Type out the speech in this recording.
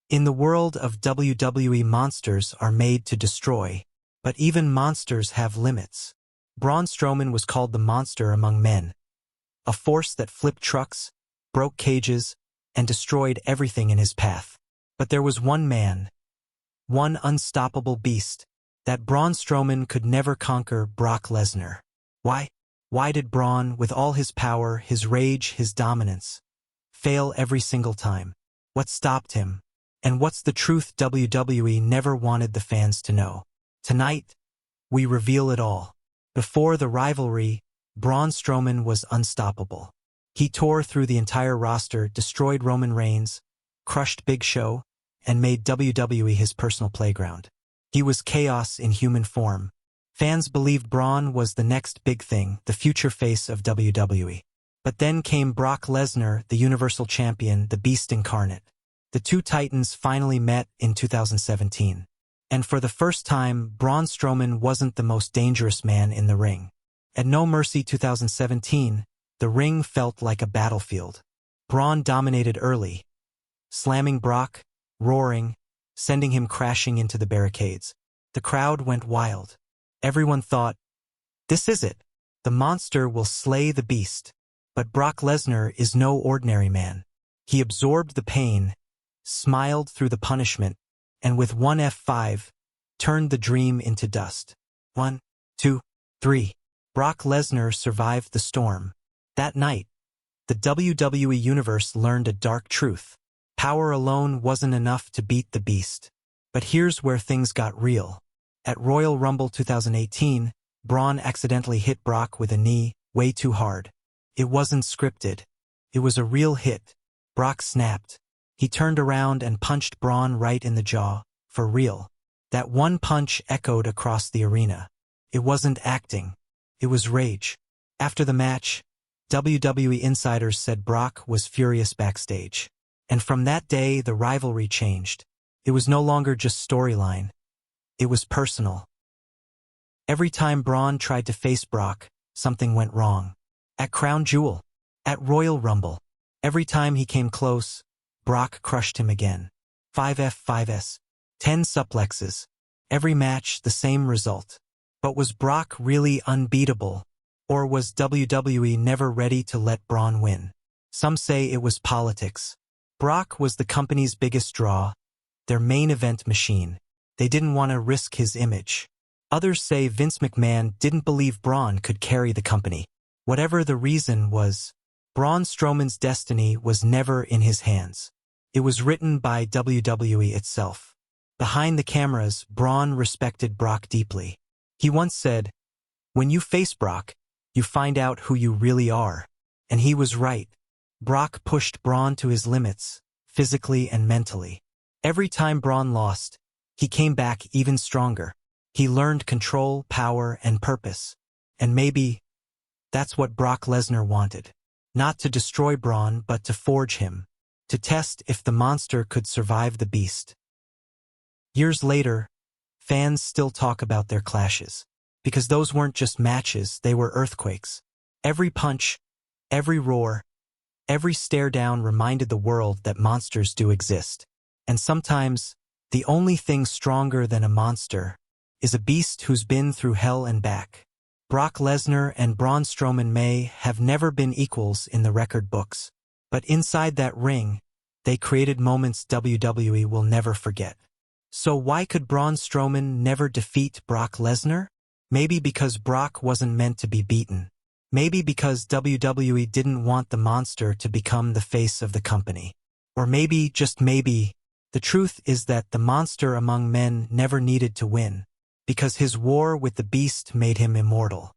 In the world of WWE, monsters are made to destroy, but even monsters have limits. Braun Strowman was called the monster among men, a force that flipped trucks, broke cages, and destroyed everything in his path. But there was one man, one unstoppable beast, that Braun Strowman could never conquer: Brock Lesnar. Why? Why did Braun, with all his power, his rage, his dominance, fail every single time? What stopped him? And what's the truth WWE never wanted the fans to know? Tonight, we reveal it all. Before the rivalry, Braun Strowman was unstoppable. He tore through the entire roster, destroyed Roman Reigns, crushed Big Show, and made WWE his personal playground. He was chaos in human form. Fans believed Braun was the next big thing, the future face of WWE. But then came Brock Lesnar, the Universal Champion, the Beast incarnate. The two titans finally met in 2017. And for the first time, Braun Strowman wasn't the most dangerous man in the ring. At No Mercy 2017, the ring felt like a battlefield. Braun dominated early, slamming Brock, roaring, sending him crashing into the barricades. The crowd went wild. Everyone thought, this is it. The monster will slay the beast. But Brock Lesnar is no ordinary man. He absorbed the pain, smiled through the punishment, and with one F5, turned the dream into dust. 1, 2, 3. Brock Lesnar survived the storm. That night, the WWE Universe learned a dark truth. Power alone wasn't enough to beat the beast. But here's where things got real. At Royal Rumble 2018, Braun accidentally hit Brock with a knee, way too hard. It wasn't scripted. It was a real hit. Brock snapped. He turned around and punched Braun right in the jaw, for real. That one punch echoed across the arena. It wasn't acting. It was rage. After the match, WWE insiders said Brock was furious backstage. And from that day, the rivalry changed. It was no longer just storyline. It was personal. Every time Braun tried to face Brock, something went wrong. At Crown Jewel, at Royal Rumble, every time he came close, Brock crushed him again. 5F5S, 10 suplexes. Every match, the same result. But was Brock really unbeatable? Or was WWE never ready to let Braun win? Some say it was politics. Brock was the company's biggest draw, their main event machine. They didn't want to risk his image. Others say Vince McMahon didn't believe Braun could carry the company. Whatever the reason was, Braun Strowman's destiny was never in his hands. It was written by WWE itself. Behind the cameras, Braun respected Brock deeply. He once said, "When you face Brock, you find out who you really are." And he was right. Brock pushed Braun to his limits, physically and mentally. Every time Braun lost, he came back even stronger. He learned control, power, and purpose. And maybe that's what Brock Lesnar wanted. Not to destroy Braun, but to forge him. To test if the monster could survive the beast. Years later, fans still talk about their clashes. Because those weren't just matches, they were earthquakes. Every punch, every roar, every stare down reminded the world that monsters do exist. And sometimes, the only thing stronger than a monster is a beast who's been through hell and back. Brock Lesnar and Braun Strowman may have never been equals in the record books. But inside that ring, they created moments WWE will never forget. So why could Braun Strowman never defeat Brock Lesnar? Maybe because Brock wasn't meant to be beaten. Maybe because WWE didn't want the monster to become the face of the company. Or maybe, just maybe, the truth is that the monster among men never needed to win, because his war with the beast made him immortal.